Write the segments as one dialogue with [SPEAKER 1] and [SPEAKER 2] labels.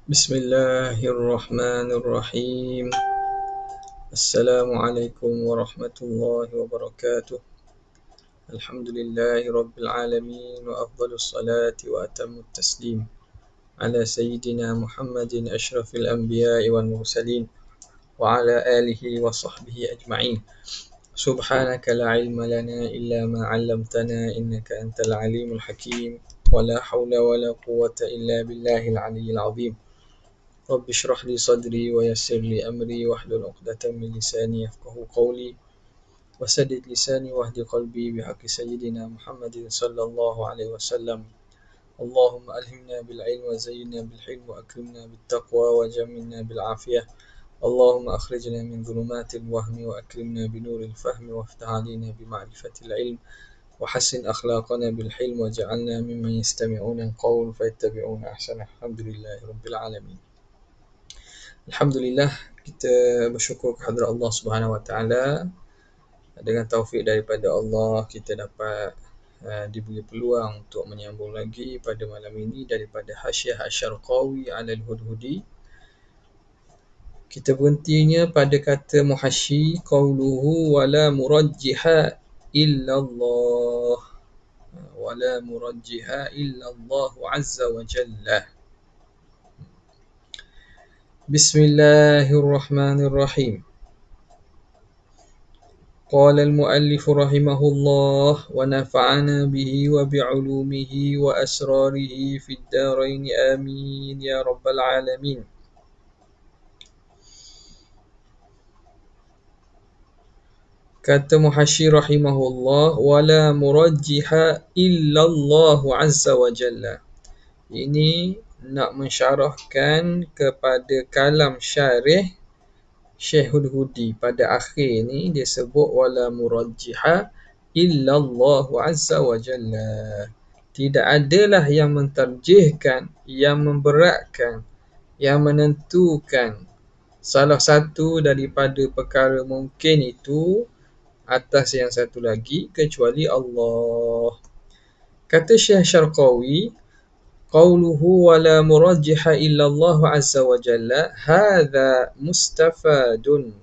[SPEAKER 1] Bismillahirrahmanirrahim. Assalamualaikum warahmatullahi wabarakatuh. Alhamdulillahi rabbil alamin wa afdalus salati wa atammut taslim ala sayyidina Muhammadin asyrafil anbiya'i wal mursalin wa ala alihi wa sahbihi ajma'in. Subhanaka la ilma lana illa ma 'allamtana innaka antal alimul hakim wa la hawla wa la quwwata illa billahil aliyyil 'azim. رب اشرح لي صدري ويسر لي أمري واحلل عقدة من لساني يفقهوا قولي وسدد لساني واهد قلبي بحق سيدنا محمد صلى الله عليه وسلم. اللهم ألهمنا بالعلم وزينا بالحلم وأكرمنا بالتقوى وجملنا بالعافية. اللهم أخرجنا من ظلمات الوهم وأكرمنا بنور الفهم وافتح علينا بمعرفة العلم وحسن أخلاقنا بالحلم وجعلنا ممن يستمعون القول فيتبعون أحسنه. الحمد لله رب العالمين. Alhamdulillah, kita bersyukur kehadrat Allah Subhanahu Wa Taala. Dengan taufik daripada Allah, kita dapat diberi peluang untuk menyambung lagi pada malam ini daripada Hasyiah Asy-Syarqawi 'ala al-Hudhudi. Kita berhentinya pada kata muhasyi qauluhu wala murajjiha illallah. Wala murajjiha illallah azza wa jalla. Bismillahirrahmanirrahim. قال المؤلف رحمه الله ونفعنا به وبعلومه وأسراره في الدارين آمين يا رب العالمين. Kata muhasyi rahimahullah wala murajjiha illallahu azza wa jalla. Ini nak mensyarahkan kepada kalam syarih Syekh Hudhudi. Pada akhir ni dia sebut wala murajjiha illallahu azza wa jalla. Tidak adalah yang mentarjihkan, yang memberatkan, yang menentukan salah satu daripada perkara mungkin itu atas yang satu lagi kecuali Allah. Kata Syekh Syarqawi, qauluhu wa la murajjiha illa Allah azza wa jalla hadha mustafadun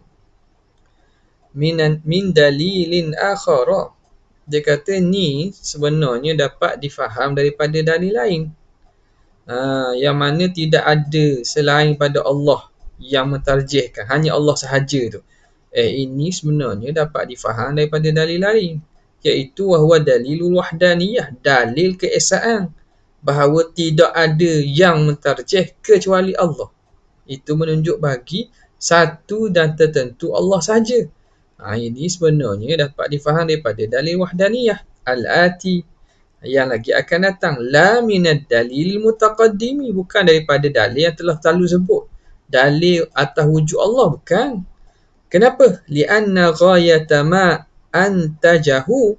[SPEAKER 1] min dalilin akhara. Dia kata ni sebenarnya dapat difaham daripada dalil lain. Yang mana tidak ada selain pada Allah yang mentarjihkan, hanya Allah sahaja tu. Ini sebenarnya dapat difaham daripada dalil lain, iaitu wahwa dalilul wahdaniyah, dalil keesaan, bahawa tidak ada yang mentarjih kecuali Allah. Itu menunjuk bagi satu dan tertentu Allah sahaja. Ini sebenarnya dapat difaham daripada dalil wahdaniyah al-ati, yang lagi akan datang. La minad dalil mutaqaddimi, bukan daripada dalil yang telah lalu sebut. Dalil atas wujud Allah, bukan. Kenapa? Lianna ghayata ma antajahu,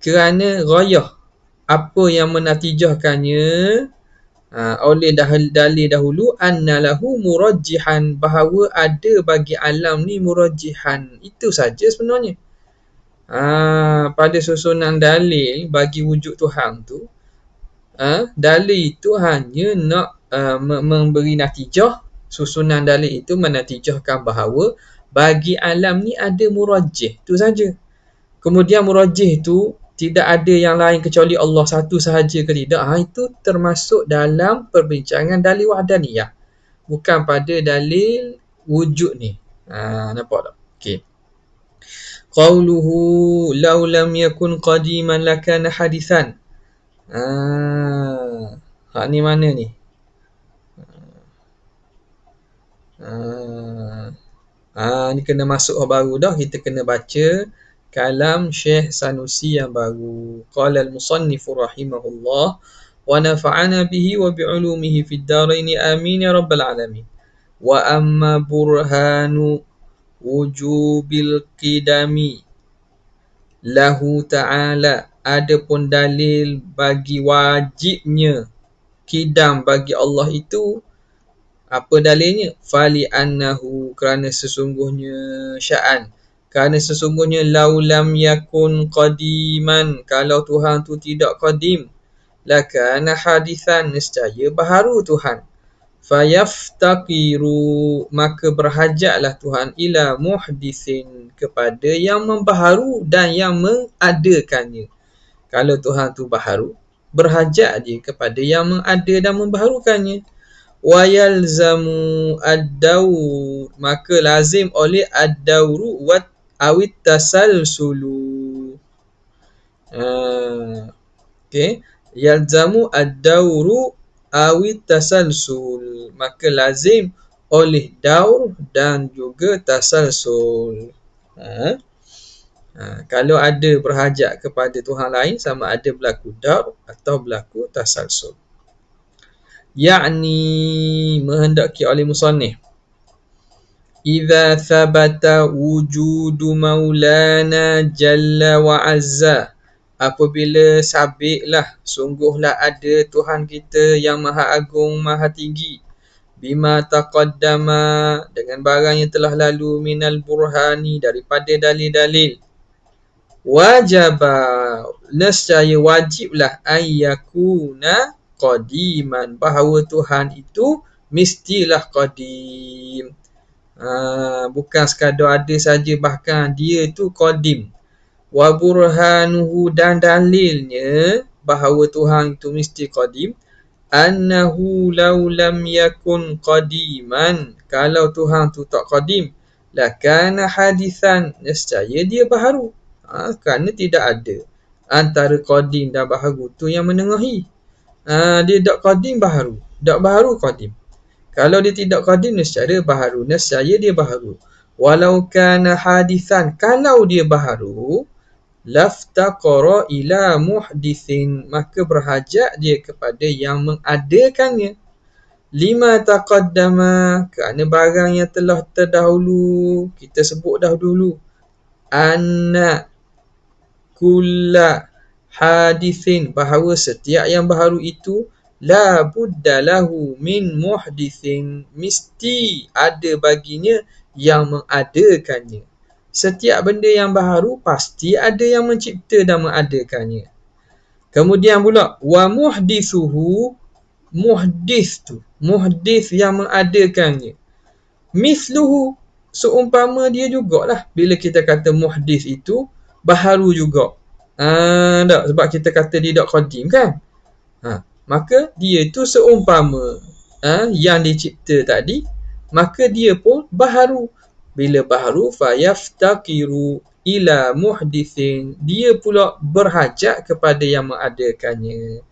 [SPEAKER 1] kerana ghayah, apa yang menatijahkannya oleh dalil dahulu, anna lahu murajjihan, bahawa ada bagi alam ni murajjihan. Itu saja sebenarnya. Pada susunan dalil bagi wujud Tuhan tu, dalil itu hanya nak memberi natijah. Susunan dalil itu menatijahkan bahawa bagi alam ni ada murajjih. Itu saja. Kemudian murajjih itu tidak ada yang lain kecuali Allah satu sahaja ke tidak, itu termasuk dalam perbincangan dalil wahdaniyah, bukan pada dalil wujud ni. Nampak tak? Okey. Qauluhu law lam yakun qadiman lakana hadithan. Hak ni mana ni? Ni kena masuk baru dah. Kita kena baca kalam Syekh Sanusi yang baru. Qala al-musannifu rahimahullah wa nafa'ana bihi wa bi'ulumihi fid daraini amin ya rabbal alamin. Wa amma burhanu wujubil qidami lahu ta'ala, adapun dalil bagi wajibnya kidam bagi Allah itu, apa dalilnya? Fali annahu, kerana sesungguhnya sya'an, kerana sesungguhnya lau lam yakun qadiman, kalau Tuhan tu tidak qadim, lakana hadithan, nescaya baharu Tuhan. fayaftaqiru, maka berhajatlah Tuhan ila muhdithin, kepada yang membaharu dan yang mengadakannya. Kalau Tuhan tu baharu, berhajat dia kepada yang mengada dan membaharukannya. Wa yalzamu ad-daur, maka lazim oleh ad-dauru wa awit tasalsulu. Okey, yalzamu ad-dauru awit tasalsul, maka lazim oleh daur dan juga tasalsul. Kalau ada berhajat kepada Tuhan lain, sama ada berlaku daur atau berlaku tasalsul. Ya'ni, menghendaki oleh musannif, idza thabata wujudu maulana jalla wa azza, apabila sabitlah, sungguhlah ada Tuhan kita yang maha agung, maha tinggi, bima taqaddama, dengan barang yang telah lalu, minal burhani, daripada dalil-dalil, wajaba, nescaya wajiblah, ayyakuna qadiman, bahawa Tuhan itu mestilah qadim. Bukan sekadar ada saja, bahkan dia itu qadim. Wa burhanuhu, dan dalilnya bahawa Tuhan itu mesti qadim, annahu law lam yakun qadiman, kalau Tuhan tu tak qadim, lakana hadithan, nescaya dia baharu. Kerana tidak ada antara qadim dan baharu tu yang menengahi. Dia tak qadim baharu, tak baharu qadim. Kalau dia tidak qadim, nescaya baharu, nescaya dia baharu. Walau kana hadithan, kalau dia baharu, laftaqara ila muhdithin, maka berhajat dia kepada yang mengadakannya. Lima taqaddama, kerana barang yang telah terdahulu, kita sebut dahulu, anna kulla hadithin, bahawa setiap yang baharu itu, la budda lahu min muhdithin, mesti ada baginya yang mengadakannya. Setiap benda yang baharu pasti ada yang mencipta dan mengadakannya. Kemudian pula, wa muhdithuhu, muhdith yang mengadakannya, mithluhu, seumpama dia jugalah. Bila kita kata muhdith itu baharu juga, tak, sebab kita kata dia tak qadim kan, maka dia itu seumpama yang dicipta tadi, maka dia pun baharu. Bila baharu, fayaftaqiru ila muhdithin, dia pula berhajat kepada yang mengadakannya.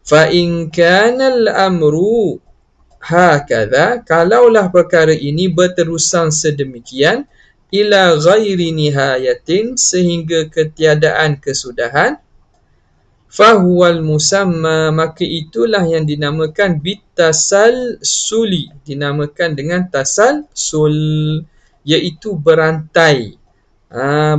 [SPEAKER 1] Fa in kana al-amru hakadha, kalaulah perkara ini berterusan sedemikian, ila ghairi nihayatin, sehingga ketiadaan kesudahan, fahuwal musamma, maka itulah yang dinamakan bitasalsuli, dinamakan dengan tasalsul, iaitu berantai.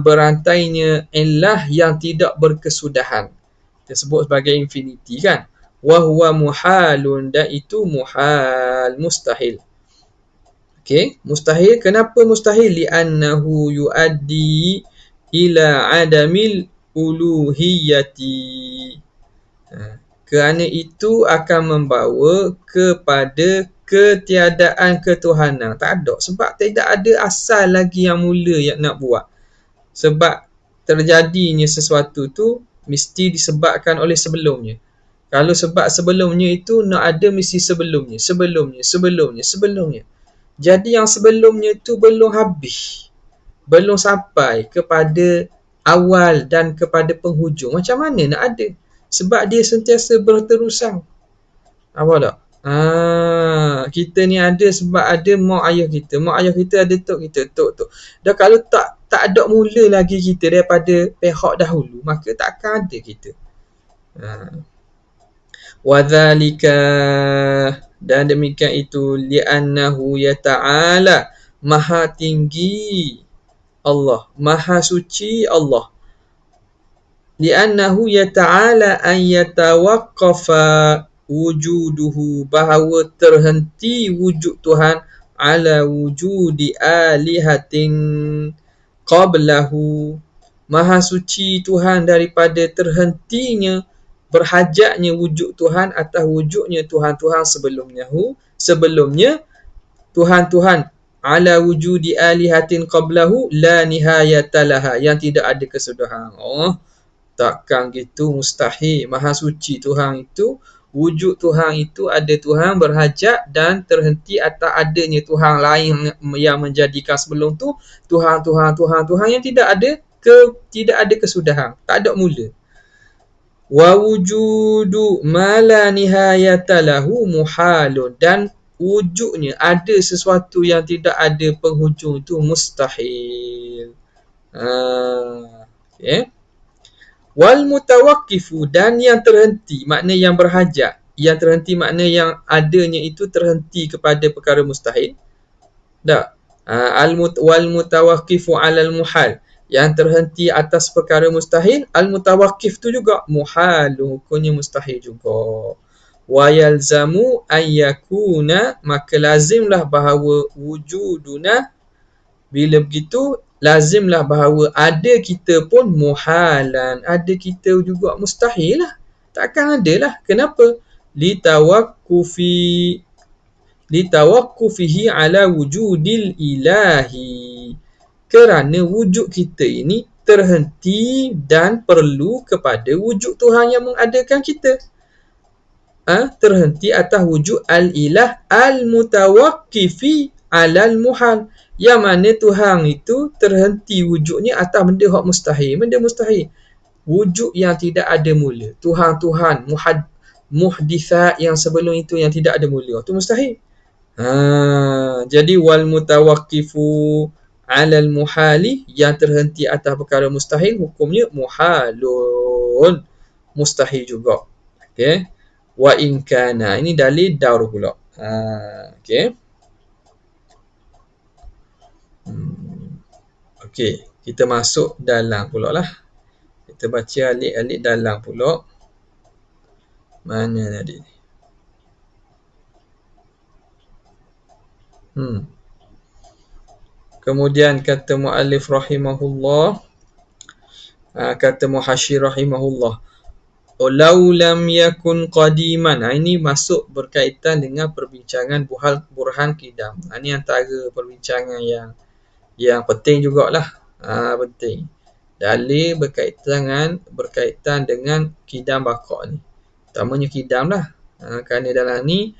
[SPEAKER 1] Berantainya illah yang tidak berkesudahan, kita sebut sebagai infinity kan. Wahuwa muhalun, dan itu muhal, mustahil. Okey, mustahil. Kenapa mustahil? Li'annahu yuaddi ila adamil uluhiyati. Kerana itu akan membawa kepada ketiadaan ketuhanan. Tak ada. Sebab tidak ada asal lagi yang mula yang nak buat. Sebab terjadinya sesuatu tu mesti disebabkan oleh sebelumnya. Kalau sebab sebelumnya itu nak ada, mesti sebelumnya. Jadi yang sebelumnya itu belum habis, belum sampai kepada awal dan kepada penghujung. Macam mana nak ada? Sebab dia sentiasa berterusan. Apa tak? Kita ni ada sebab ada mak ayah kita. Mak ayah kita ada tok kita, tok. Dan kalau tak ada mula lagi kita daripada pihak dahulu, maka tak akan ada kita. Wadzalika, dan demikian itu, li'annahu ya ta'ala, maha tinggi Allah, maha suci Allah. Li'annahu ya ta'ala an yatawaqqafa wujuduhu, bahawa terhenti wujud Tuhan, ala wujudi alihatin qablahu, maha suci Tuhan daripada terhentinya berhajatnya wujud Tuhan atas wujudnya Tuhan-Tuhan sebelumnya Tuhan-Tuhan ala wujudi alihatin qablahu la nihayatalaha, yang tidak ada kesudahan. Takkan gitu, mustahil. Maha suci Tuhan itu, wujud Tuhan itu, ada Tuhan berhajat dan terhenti atas adanya Tuhan lain yang menjadikan sebelum tu Tuhan yang tidak ada kesudahan, tak ada mula. Wa wujudu ma la nihayata lahu muhalun, dan wujudnya ada sesuatu yang tidak ada penghujung itu mustahil. Okay. Wal mutawakkifu, dan yang terhenti makna yang berhajat, yang terhenti makna yang adanya itu terhenti kepada perkara mustahil. Tak. Wal mutawakkifu alal muhal, yang terhenti atas perkara mustahil. Al mutawakkif tu juga muhal, hukumnya mustahil juga. Wa yalzamu ayyakuna, maka lazimlah bahawa wujuduna, bila begitu lazimlah bahawa ada kita pun muhalan, ada kita juga mustahil lah, takkan ada lah. Kenapa? Litawakkufihi ala wujudil ilahi, kerana wujud kita ini terhenti dan perlu kepada wujud Tuhan yang mengadakan kita. Terhenti atas wujud al-ilah al-mutawakkifi alal muhal, yang mana Tuhan itu terhenti wujudnya atas benda hak mustahil. Benda mustahil, wujud yang tidak ada mula, Tuhan muhdithat yang sebelum itu yang tidak ada mula, itu mustahil. Jadi wal mutawakkifu alal muhali, yang terhenti atas perkara mustahil, hukumnya muhalun, mustahil juga. Okey. Wa in kana, ini dalil daur pula. Okey. Okey, kita masuk dalam pula lah. Kita baca alik-alik dalam pula. Mana tadi? Kemudian kata muallif rahimahullah, kata muhasyir rahimahullah, lau lam yakun qadiman. Ini masuk berkaitan dengan perbincangan burhan qidam. Ini antara perbincangan yang penting jugalah. Penting. Dalil berkaitan dengan qidam baqa' ni. Utamanya qidam lah. Kerana dalam ni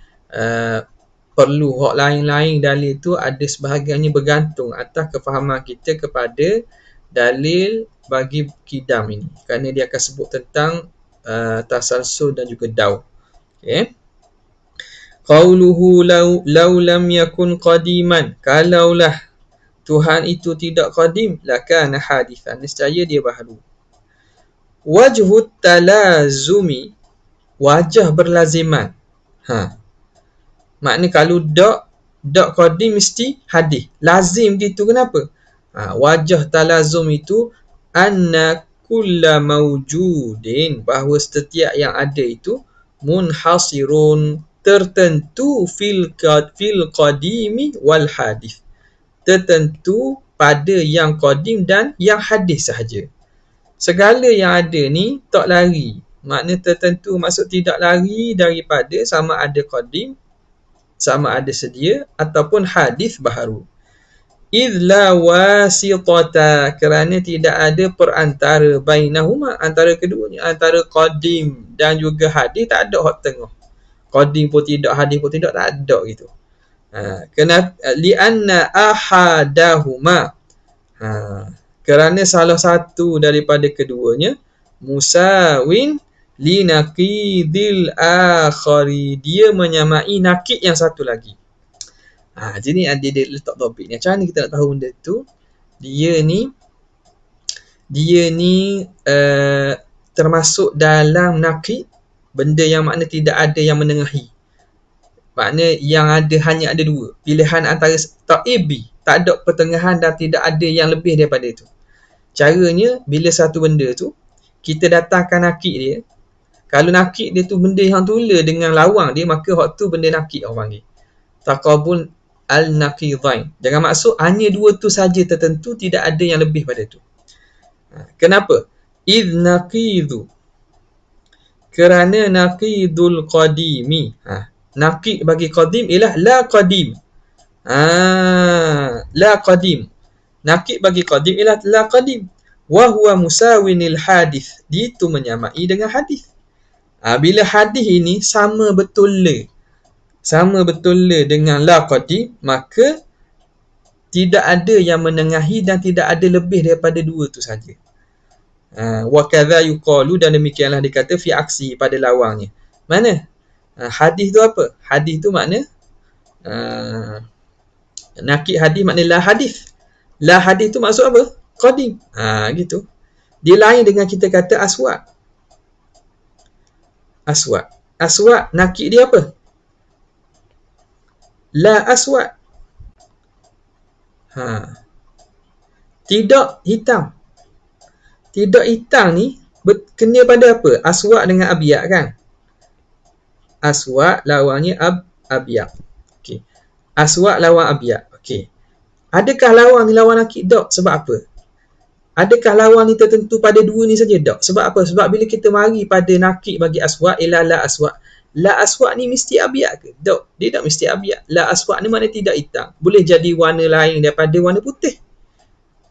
[SPEAKER 1] perlu hak lain-lain dalil tu ada sebahagiannya bergantung atas kefahaman kita kepada dalil bagi qidam ini. Kerana dia akan sebut tentang tasalsul dan juga daur. Okay. Qauluhu law lam yakun qadiman, kalaulah Tuhan itu tidak qadim, lakana hadithan, nescaya dia baharu. Wajhut talazumi, wajah berlaziman. Makna kalau dak qadim mesti hadis, lazim gitu. Kenapa? Wajah talazum itu anna kulla mawjudin, bahawa setiap yang ada itu munhasirun, tertentu fil qadimi wal hadis, tertentu pada yang qadim dan yang hadis sahaja. Segala yang ada ni tak lari. Makna tertentu maksud tidak lari daripada sama ada qadim, sama ada sedia, ataupun hadis baharu. Idh la wasitata, kerana tidak ada perantara, bainahuma, antara keduanya, antara qadim dan juga hadis, tak ada hak tengah. Qadim pun tidak, hadis pun tidak, tak ada gitu. Kenapa? Lianna ahadahuma, kerana salah satu daripada keduanya musawin linaqidil akhari, dia menyamai nakid yang satu lagi. Jadi dia letak topik ni. Macam mana kita nak tahu benda tu? Dia ni termasuk dalam nakid, benda yang makna tidak ada yang menengahi. Makna yang ada hanya ada dua pilihan antara A, B, tak ada pertengahan dan tidak ada yang lebih daripada itu. Caranya, bila satu benda tu kita datangkan nakid dia, kalau nakid dia tu benda yang tula dengan lawang dia, maka hak tu benda nakid orang panggil taqabul al-naqidain. Jangan maksud hanya dua tu saja tertentu, tidak ada yang lebih pada tu. Kenapa? Idh naqidu, Kerana naqidul qadimi. Naqid bagi qadim ialah la qadim. La qadim. Naqid bagi qadim ialah la qadim. Wa huwa musawinil hadith. Dia itu menyamai dengan hadith. Bila hadith ini sama betul dengan la qadim, maka tidak ada yang menengahi dan tidak ada lebih daripada dua tu saja. Wa kadza yuqalu, dan demikianlah dikata fi aksi, pada lawangnya. Mana? Hadis tu apa? Hadis tu makna nakid hadis makna la hadis. La hadis tu maksud apa? Qadim. Gitu. Dia lain dengan kita kata aswad. Aswad nakid dia apa? La aswad. Tidak hitam. Tidak hitam ni kena pada apa? Aswad dengan abyad kan? Aswad lawannya abyad. Okey. Aswad lawan abyad. Okey. Adakah lawan ni lawan nakid? Tak. Sebab apa? Adakah lawan ni tertentu pada dua ni saja? Tak. Sebab apa? Sebab bila kita mari pada nakid bagi aswad, ialah la aswad. La aswad ni mesti abyad ke? Tak. Dia tak mesti abyad. La aswad ni makna tidak hitam. Boleh jadi warna lain daripada warna putih.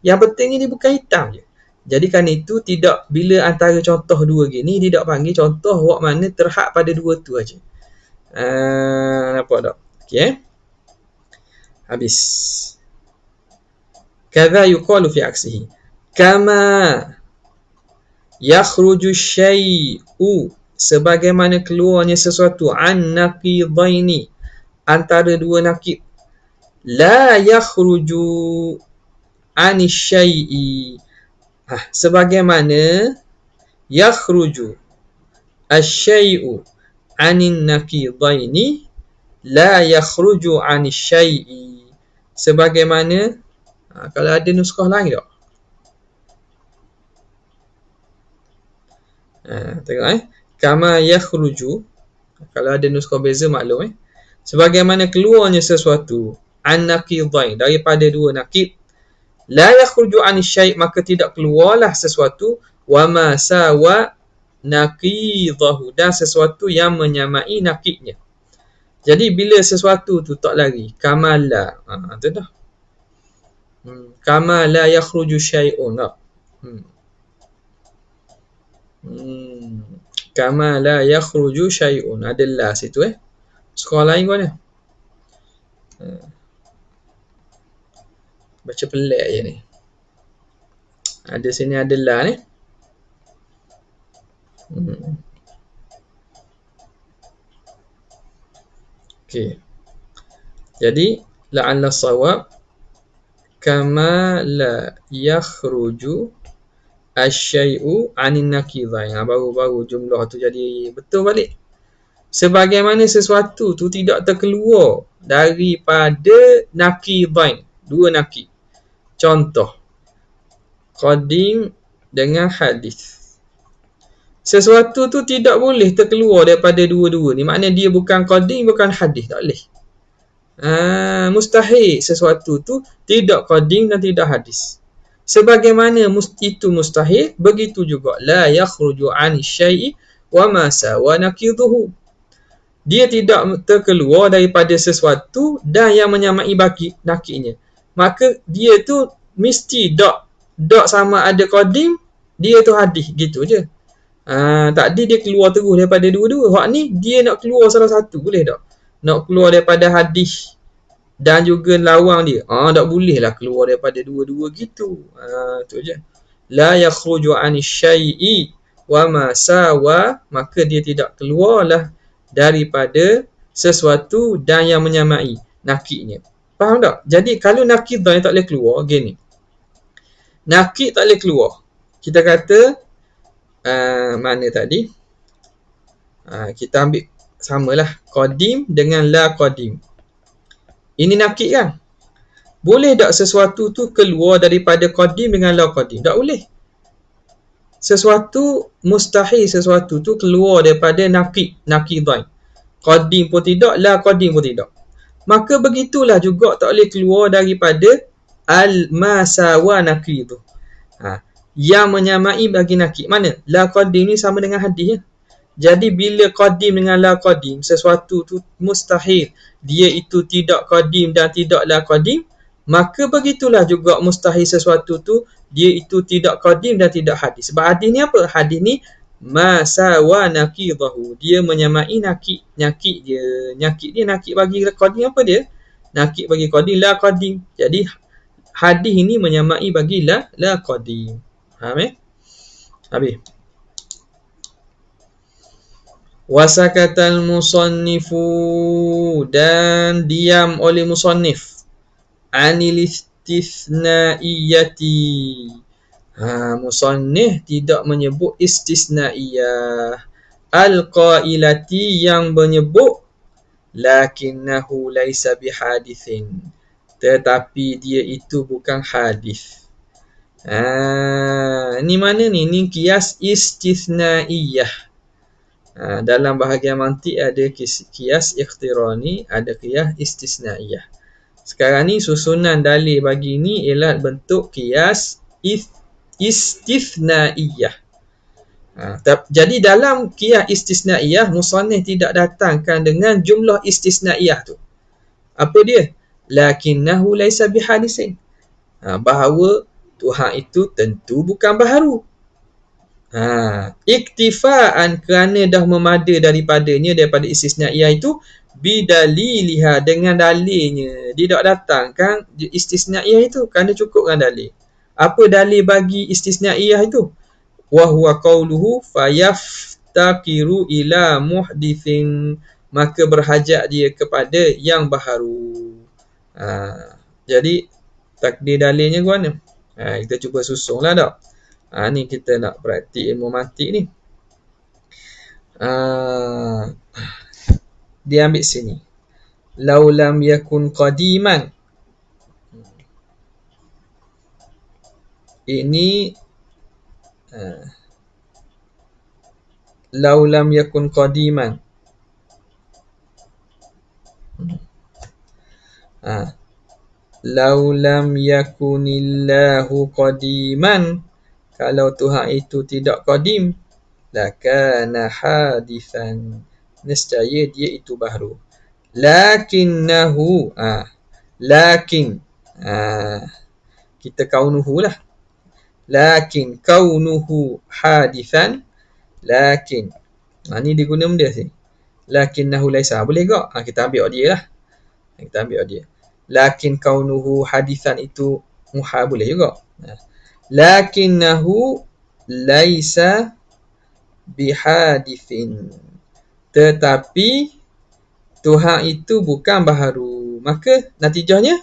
[SPEAKER 1] Yang pentingnya dia bukan hitam je. Jadi kerana itu tidak, bila antara contoh dua gini, dia tak panggil contoh wak mana terhad pada dua tu aja. Nampak tak? Okey. Habis. Kadza yuqalu fi aksihi. Kama yakhruju syai'u, sebagaimana keluarnya sesuatu, an naqidaini, antara dua nakid. La yakhruju anis syai'i, sebagaimana yakhruju asy-syai'u anin naqidaini la yakhruju anis syai'i. Sebagaimana, kalau ada nuskah lain tak? Tengok kama yakhruju, kalau ada nuskah beza maklum sebagaimana keluarnya sesuatu an naqidain, daripada dua nakid, la yakhruju anis syai', maka tidak keluarlah sesuatu, wa ma sawa naqidahu, dan sesuatu yang menyamai nakidnya. Jadi bila sesuatu tu tak lari, kamala, tu dah. Kama la yakhruju syai'un. Kama la yakhruju syai'un. Ada la situ Sekolah lain mana? Baca pelik je ni. Ada sini ada la ni. Okey. Jadi la'alla sawab kama la yakhruju asy-syai'u 'anin naqidain. Baru jumlah tu jadi betul balik. Sebagaimana sesuatu tu tidak terkeluar daripada naqidain, dua nakid. Contoh, qadim dengan hadis. Sesuatu tu tidak boleh terkeluar daripada dua-dua ni. Maknanya dia bukan qadim, bukan hadis. Tak boleh. Mustahil sesuatu tu tidak qadim dan tidak hadis. Sebagaimana itu mustahil, begitu juga la yakhruju 'ani syai'i wa ma sawa naqiduhu. Dia tidak terkeluar daripada sesuatu dan yang menyamai bagi nakidnya. Maka dia tu mesti dok sama ada qadim, dia tu hadis, gitu je. Tadi dia keluar terus daripada dua-dua. Hak ni dia nak keluar salah satu, boleh tak? Nak keluar daripada hadis dan juga lawang dia. Tak boleh lah keluar daripada dua-dua gitu. Tu je. La yakhruju 'ani syai'i wa ma sawa, maka dia tidak keluarlah daripada sesuatu dan yang menyamai nakidnya. Faham tak? Jadi kalau nakid yang tak boleh keluar, gini. Nakid tak boleh keluar. Kita kata mana tadi? Kita ambil samalah qadim dengan la qadim. Ini nakid kan? Boleh tak sesuatu tu keluar daripada qadim dengan la qadim? Tak boleh. Sesuatu mustahil sesuatu tu keluar daripada naqidain. Qadim pun tidak, la qadim pun tidak. Maka begitulah juga tak boleh keluar daripada al-masawa naqidu. Yang menyamai bagi nakid. Mana? La qadim ni sama dengan hadis. Jadi bila qadim dengan la qadim, sesuatu tu mustahil dia itu tidak qadim dan tidak la qadim, maka begitulah juga mustahil sesuatu tu dia itu tidak qadim dan tidak hadis. Sebab hadis ni apa? Hadis ni masawa naqidahu. Dia menyamai nakid dia. Nakid bagi qadim apa dia? Nakid bagi qadim la qadim. Jadi hadis ini menyamai bagi la qadim. Faham Habis. Wasakatal musannifu, dan diam oleh musannif, anil istisnaiyati. Musannif tidak menyebut istisnaiyah. Al-qailati, yang menyebut lakinnahu laisa bihadithin, tetapi dia itu bukan hadis. Ni mana ni? Ni qiyas istisnaiyah. Dalam bahagian mantik ada qiyas ikhtirani, ada qiyas istisnaiyah. Sekarang ni susunan dalil bagi ni ialah bentuk qiyas istisnaiyah. Jadi dalam qiyas istisnaiyah, musannif tidak datangkan dengan jumlah istisnaiyah tu. Apa dia? Lakinnahu laisa bihadisin. Bahawa Tuhan itu tentu bukan baharu. Iktifaan, kerana dah memada daripadanya, daripada istisnaiyah itu, bidaliliha, dengan dalilnya. Dia tak datangkan istisnaiyah itu kerana cukup dengan dalil. Apa dalil bagi istisnaiyah itu? Wa huwa qauluhu fayaftaqiru ila muhdithin, maka berhajat dia kepada yang baharu. Jadi takdir dalilnya ke mana? Kita cuba susunglah tak. Ni kita nak praktik ilmu mantik ni. Dia ambil sini. Laulam yakun qadiman. Ini laulam yakun qadiman. Laulam yakunillahu qadiman, kalau Tuhan itu tidak qadim, lakana hadithan, nescaya dia itu baharu. Lakinnahu, lakin, kita kaunuhu lah. Lakin kaunuhu hadithan, lakin, ni dia guna benda sini. Lakinnahu laisa, boleh tak? Kita ambil dia lah. Kita ambil dia. Lakin kaunuhu hadithan itu muhal, boleh juga. Lakinnahu laisa bihadithin, tetapi Tuhan itu bukan baharu. Maka natijahnya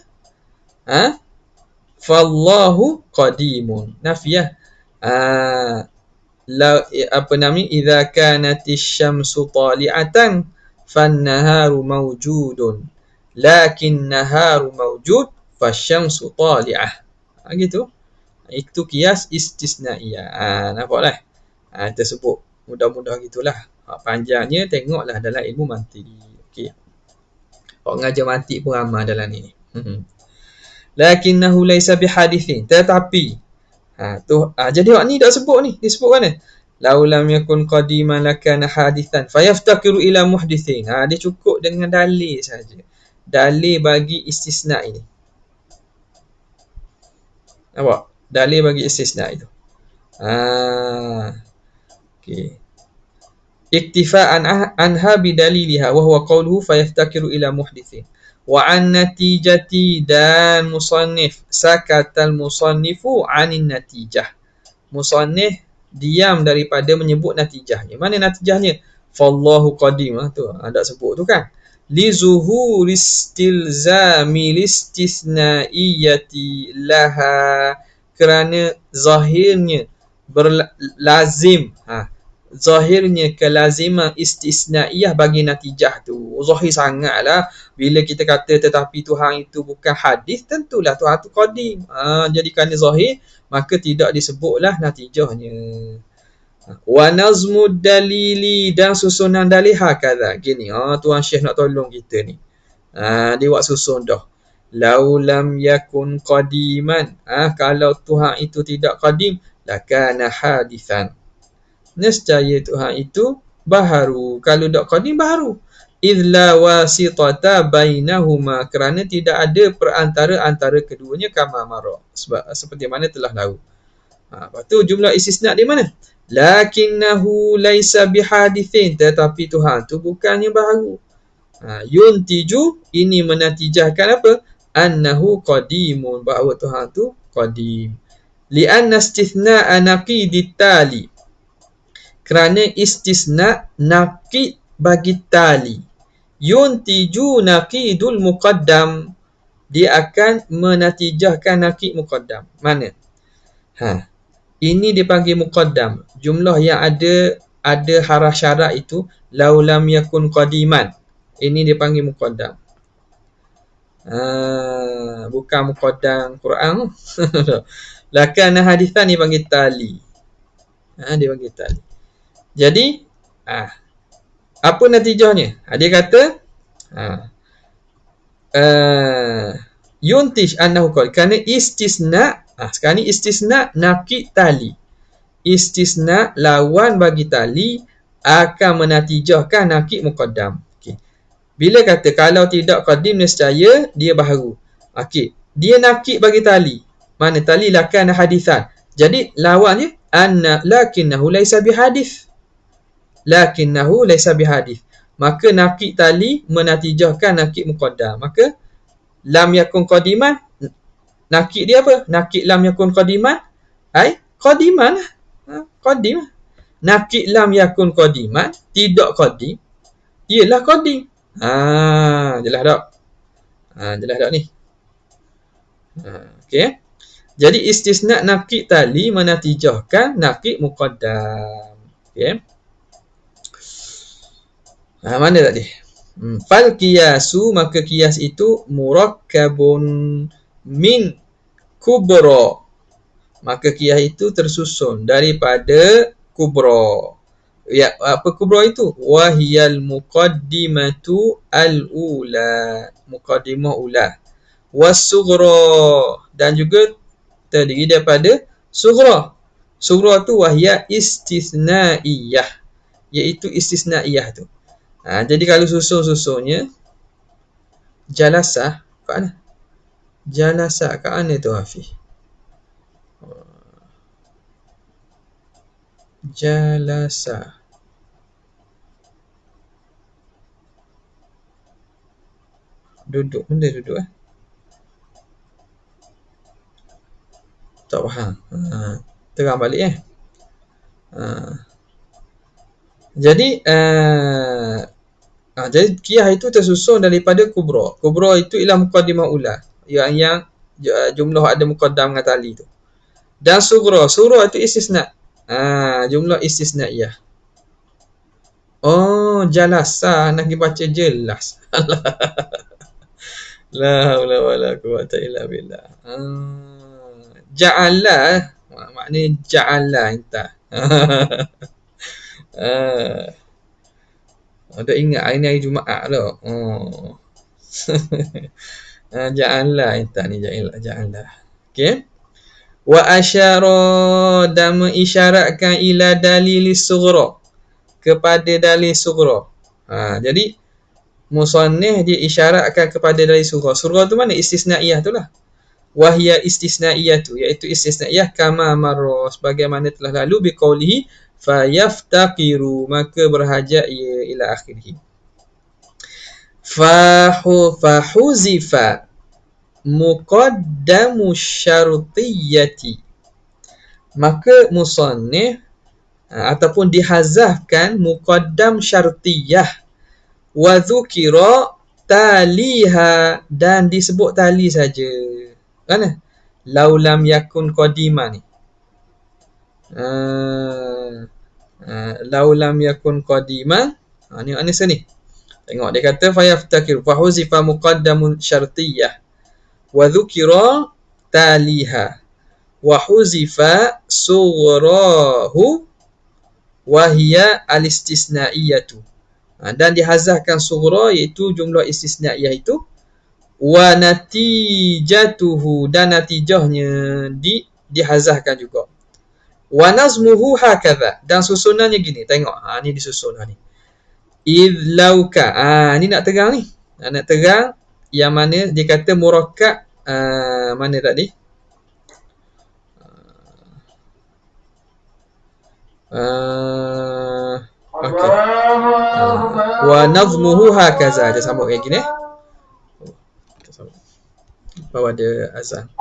[SPEAKER 1] fallahu qadimun, nafiyah. Idza kanatis syamsu tali'atan fan-naharu mawjudun, lakin naharu mawjud fasyamsu tali'ah. Gitu. Itu qiyas istisnaiyah. Nampaklah? Kita sebut mudah-mudah gitulah. Panjangnya tengoklah dalam ilmu mantik. Okey. Orang ngajar mantik pun ramai dalam ni. Lakinnahu laisa bihadithin, tetapi jadi hak ni dah sebut ni. Disebut mana? Laulam yakun qadiman lakana hadithan fayaftaqiru ila muhdithin. Dia cukup dengan dalil saja. Dalil bagi istisna ini. Nampak? Dalil bagi istisna itu. Okey. Iktifa'an anha bidaliliha wa huwa qawluhu fayaftakiru ila muhdithin. Wa an natijati, dan musannif, sakatal musannifu anin natijah. Musannif diam daripada menyebut natijahnya. Mana natijahnya? Fallahu qadim. Tu ada sebut tu kan. Li zuhuristilzami listisnaiyati laha, kerana zahirnya berlazim, zahirnya kelaziman istisnaiyah bagi natijah tu. Zahir sangatlah bila kita kata tetapi Tuhan itu bukan hadis, tentulah Tuhan itu qadim. Jadi kerana zahir, maka tidak disebutlah natijahnya. Wa nazmud dalili, dan susunan dalil hakadha. Gini, Tuan Syekh nak tolong kita ni. Dia buat susun dah. Laulam yakun qadiman, kalau Tuhan itu tidak qadim, lakana hadithan, nescaya Tuhan itu baharu. Kalau dak qadim baharu. Idla wasitata bainahuma, kerana tidak ada perantara antara keduanya, kama mara, sebab seperti mana telah lalu. Lepas tu jumlah istisna di mana? Lakinnahu laisa bihadithin, tetapi Tuhan tu bukannya baharu. Yuntiju, ini menatijahkan apa? Annahu qadimun, bahawa Tuhan tu qadim. Lianna istithna'a naqidit tali, kerana istisna naqid bagi tali. Yuntiju naqidul muqaddam, dia akan menatijahkan naqid muqaddam. Mana? Ini dipanggil muqaddam. Jumlah yang ada harah syarat itu lau lam yakun qadiman. Ini dipanggil muqaddam. Bukan muqaddam Quran. Lakana hadithan dipanggil tali. Dia panggil tali. Jadi apa natijahnya? Dia kata yuntij annahu qad, kerana istisna. Sekarang ni istisna naqid tali. Istisna lawan bagi tali akan menatijahkan naqid muqaddam. Okey. Bila kata kalau tidak qadim, nescaya dia baharu. Okey. Dia naqid bagi tali. Mana tali lakan hadithan. Jadi lawannya anna lakinnahu laisa bihadith. Lakinnahu laisa bihadith. Maka naqid tali menatijahkan naqid muqaddam. Maka lam yakun qadiman, naqid dia apa? Naqid lam yakun qadiman ai qadiman. Qadim. Naqid lam yakun qadiman, tidak qadim, ialah qadim. Jelas tak? Jelas tak ni? Okey. Jadi istisna naqid tali menatijahkan naqid muqaddam. Okey. Mana tadi? Fal qiyasu, maka qiyas itu murakkabun min kubra. Maka qiyas itu tersusun daripada kubra. Ya, apa kubra itu? Wahiyal muqaddimatu al-ula, muqaddimah ula. Was-sughra, dan juga terdiri daripada sughra. Sughra tu wahia istisnaiyah, iaitu istisnaiyah tu. Jadi kalau susun-susunnya jalasah kat mana? Jalasah kat mana tu Hafiz? Jalasah. Duduk, benda duduk tak faham. Terang balik Jadi jadi qiyas itu tersusun daripada kubra. Kubra itu ialah muqaddimah ula, yang jumlah ada muqaddam dengan tali tu. Dan sughra itu istisna. Jumlah istisnaiyah. Jalasa, nak baca jelas. La haula wala quwwata illa billah. Ja'ala, maknanya ja'ala entah. Dah ingat hari ni hari Jumaat dah. Ja'ala entah ni, ja'ala. Okey. Wa asyara, dan mengisyaratkan ila dalil sughra, kepada dalil sughra. Jadi musannif dia isyaratkan kepada dalil sughra. Sughra tu mana? Istisnaiyah tu lah. Wahia istisnaiyah tu, iaitu istisnaiyah kama marra, sebagaimana telah lalu, biqaulihi fayaftaqiru, maka berhajat ia, ila akhirih. Fahuzifa muqaddamu syartiyati, maka musannif ataupun dihazafkan muqaddam syartiyah, wa dzukira taliha, dan disebut tali saja. Mana? Lau lam yakun qadima ni. Lau lam yakun qadima. Ni mana sini? Tengok dia kata fayaftakir fahuzifa muqaddamun syartiyah wa dzukira taliha wa huzifa sughrahu wa hiya al-istisnaiyatu. Dan dihazafkan sughra, iaitu jumlah istisnaiyah itu, wa natijatuhu, dan natijahnya dihazafkan juga. Wa nazmuhu hakadha, dan susunannya gini. Tengok, ni disusun ni. Idh lauka. Ni nak terang ni. Nak terang yang mana dia kata murakkab, mana tadi? Okey. Wa nazmuhu hakaza. Dia sambung kayak gini. Kita sambung. Bawah ada azan.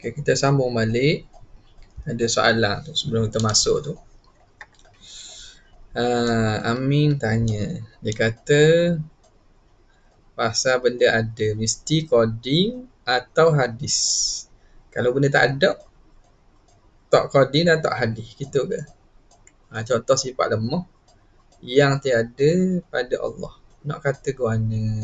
[SPEAKER 1] Okay, kita sambung balik. Ada soalan tu sebelum kita masuk tu. Amin tanya. Dia kata pasal benda ada, mesti coding atau hadis? Kalau benda tak ada, tak coding dan tak hadis, gitu ke? Contoh sifat lemah yang tiada pada Allah. Nak kata ke mana?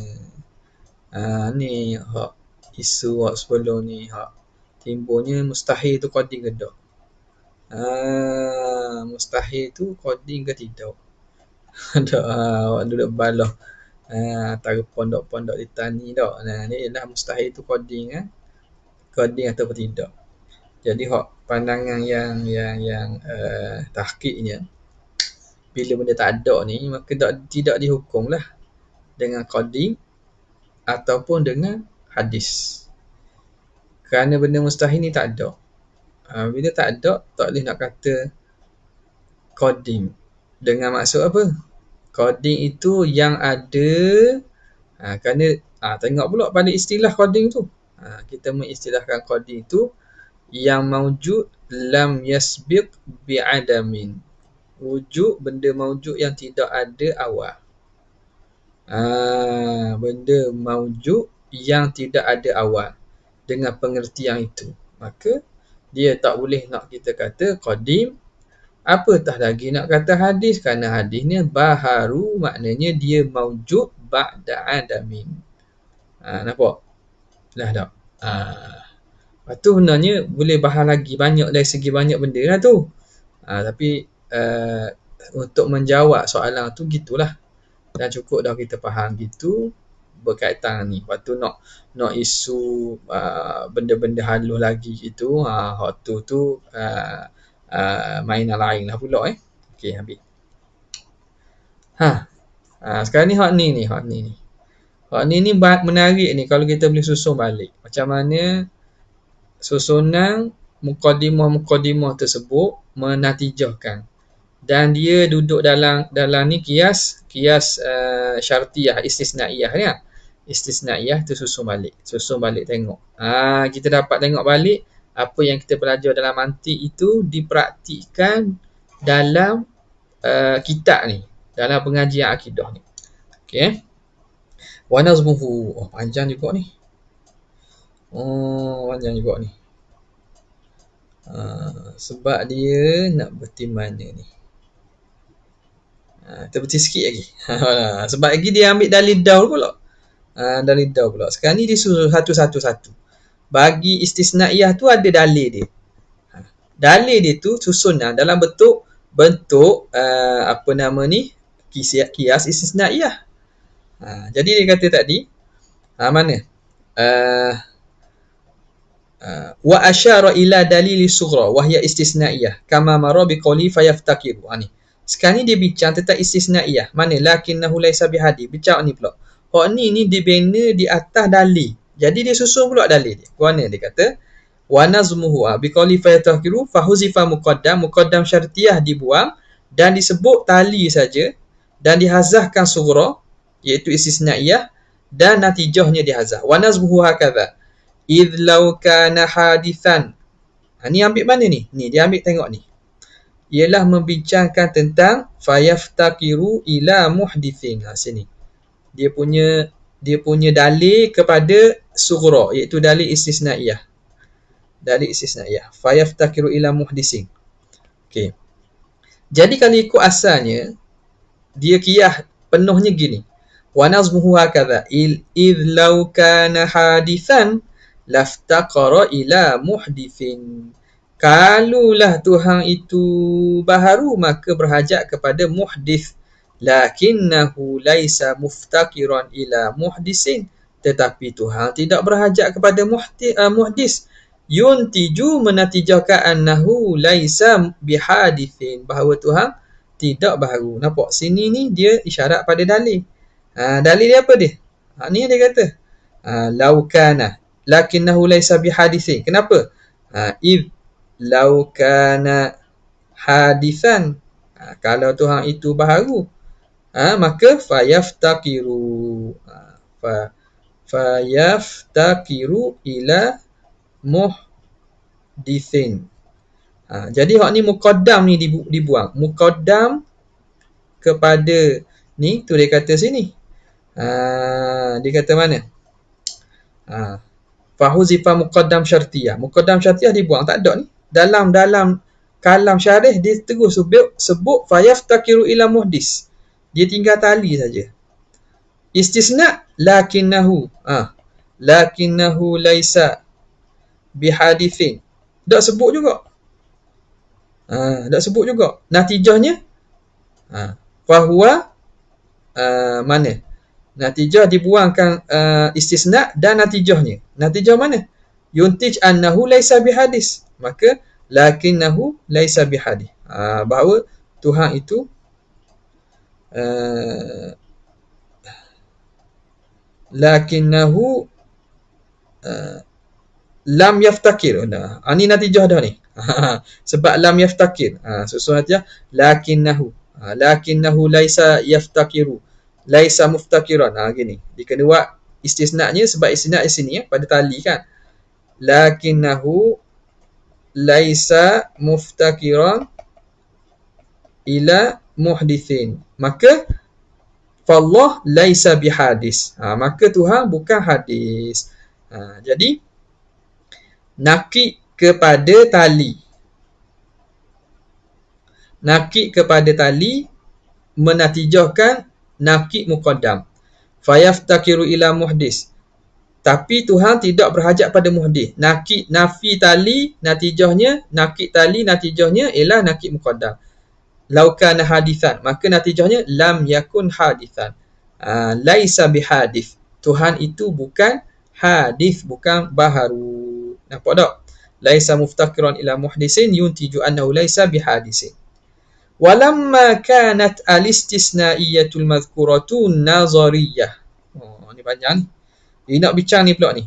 [SPEAKER 1] Ni hak isu hak sebelum ni, hak timbulnya mustahil tu coding ke tak? Mustahil tu coding ke tidak? Ada awak duduk balah antara pondok-pondok di tani tak. Ni lah mustahil tu coding coding atau tidak. Jadi hak pandangan yang tahqiqnya, bila benda tak ada ni, maka tidak dihukumlah dengan coding ataupun dengan hadis. Kerana benda mustahil ni tak ada. Bila tak ada, tak boleh nak kata coding. Dengan maksud apa? Coding itu yang ada. Kerana tengok pula pada istilah coding tu. Kita mengistilahkan coding itu yang maujud lam yasbiq bi'adamin. Wujud benda maujud yang tidak ada awal. Benda maujud yang tidak ada awal. Dengan pengertian itu, maka Dia tak boleh nak kita kata qadim. Apatah lagi nak kata hadis, kerana hadis ni baharu, maknanya dia maujud ba'da adamin. Nampak? Dah tak? Lepas tu sebenarnya boleh bahas lagi banyak dari segi banyak benda lah tu. Tapi untuk menjawab soalan tu gitulah. Dan cukup dah kita faham gitu berkaitan ni. Lepas tu nak isu benda-benda halus lagi gitu. Hak tu mainan lain lah pula Okey, habis. Sekarang ni hak ni. Hak ni menarik ni kalau kita boleh susun balik. Macam mana susunan mukadimah tersebut menatijahkan. Dan dia duduk dalam ni kias syartiyah, istisnaiyah ni. Istisnaiyah tu susun balik tengok. Kita dapat tengok balik apa yang kita belajar dalam mantik itu dipraktikkan dalam kitab ni, dalam pengajian akidah ni. Okey. Wa nazmuhu. Panjang juga ni. Sebab dia nak berhenti mana ni. Terberhenti sikit lagi. Sebab lagi dia ambil dalil daul pula. Sekarang ni dia suruh satu-satu. Bagi istisnaiyah tu ada dalil dia. Dalil dia tu susunan dalam bentuk apa nama ni? Kias istisnaiyah. Jadi dia kata tadi, mana? Wa asyara ila dalili sughra wa hiya istisnaiyah kama mara biqauli fayaftakiru. Ni. Sekarang ni dia bincang tentang istisnaiyah. Mana? Lakinnahu laisa bihadi. Bincang ni pula. Ni dibina di atas dalil. Jadi dia susun pula dalil dia. Mana dia kata? Wa nazmuhu biqauli fayaftakiru fahuzifa muqaddam syartiyah dibuang dan disebut tali saja dan dihazahkan sughra iaitu istisnaiyah dan natijahnya dihazah. Wa nazmuhu hakadha idh law kana hadithan. Ni ambil mana ni? Ni dia ambil tengok ni. Ialah membincangkan tentang fayaftakiru ila muhdithin. Sini. Dia punya dalil kepada sughra iaitu dalil istisnaiyah. Fayaftakiru ila muhdithin. Okey. Jadi kalau ikut asalnya dia qiyah penuhnya gini. Wa nazmuhu hakadha idh law kana hadithan laftaqara ila muhdithin. Kalulah Tuhan itu baharu maka berhajat kepada muhdith. Lakinnahu laisa muftakiran ila muhdisin. Tetapi Tuhan tidak berhajat kepada muhdis. Yuntiju menatijahkan annahu laisa bihadithin. Bahawa Tuhan tidak baharu. Nampak? Sini ni dia isyarat pada dalil. Dalil dia apa dia? Ni dia kata. Laukana. Lakinnahu laisa bihadithin. Kenapa? Idh lau kana hadithan. Kalau Tuhan itu baharu, maka fayaftakiru. Fayaftakiru ila muhdithin. Jadi hak ni muqaddam ni dibuang. Muqaddam kepada ni tu dia kata sini. Dia kata mana? Fahuzifa muqaddam syartiyah. Muqaddam syartiyah dibuang, tak ada ni. Dalam kalam syarih dia terus sebut fayaftakiru ila muhdis. Dia tinggal tali saja. Istisna lakinnahu laisa bihadithin. Tak sebut juga. Natijahnya fahuwa mana? Natijah dibuangkan istisna dan natijahnya. Natijah mana? Yuntij annahu laisa bihadis. Maka lakinnahu laisa bihadis. Bahawa Tuhan itu lakinnahu lam yaftakir. Ni natijah dah ni. Sebab lam yaftakir. Susun natijah lakinnahu laisa yaftakiru. Laisa muftakiran. Gini. Dia kena buat istisna'nya sebab istisna' di sini pada tali kan. Lakinnahu laisa muftakiran ila muhdithin. Maka fallah laisa bihadis. Maka Tuhan bukan hadis. Jadi nakid kepada tali. Nakik kepada tali menatijahkan nakik muqaddam. Fayaftakiru ila muhdis. Tapi Tuhan tidak berhajat pada muhdis. Nakik nafi tali, natijahnya nakik tali, natijahnya ialah nakik muqaddam. Laukana hadithan, maka natijahnya lam yakun hadithan. Laisa bihadith. Tuhan itu bukan hadith, bukan baharu. Nampak tak? Laisa muftakiran ila muhdisin yuntiju annahu laisa bihadisin. Walamma kanat al-istisnaiyatul madhkuratun nazariyah. Ni panjang ni. Dia nak bincang ni pula ni.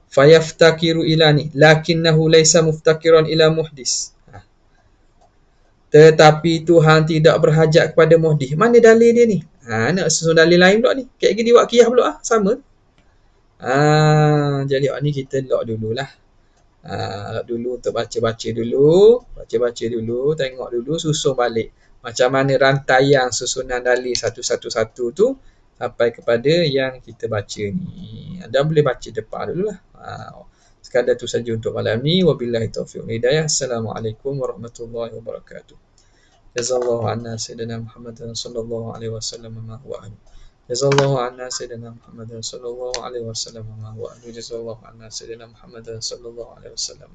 [SPEAKER 1] Fayaftakiru ila ni. Lakinnahu laisa muftakiran ila muhdis. Tetapi Tuhan tidak berhajat kepada muhdis. Mana dalil dia ni? Nak susun dalil lain pula ni. Kayak gini waqiyah pula sama. Jadi ni kita lock dululah. Lock dulu untuk baca-baca dulu. Baca-baca dulu. Tengok dulu. Susun balik. Macam mana rantaian susunan dalil satu-satu tu sampai kepada yang kita baca ni. Anda boleh baca depan dulu lah. Sekadar tu saja untuk malam ni. Wabillahi taufiq wal hidayah. Assalamualaikum warahmatullahi wabarakatuh. Jazallahu anna sayyidina Muhammadan sallallahu alaihi wasallam ma huwa ahli. Jazallahu anna sayyidina Muhammadan sallallahu alaihi wasallam ma huwa ahli. Jazallahu anna sayyidina Muhammadan sallallahu alaihi wasallam.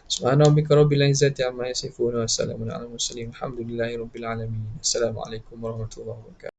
[SPEAKER 1] Subhana rabbika rabbil izzati amma yasifun wa salamun alal mursalin. Alhamdulillahi rabbil alamin. Assalamualaikum warahmatullahi wabarakatuh.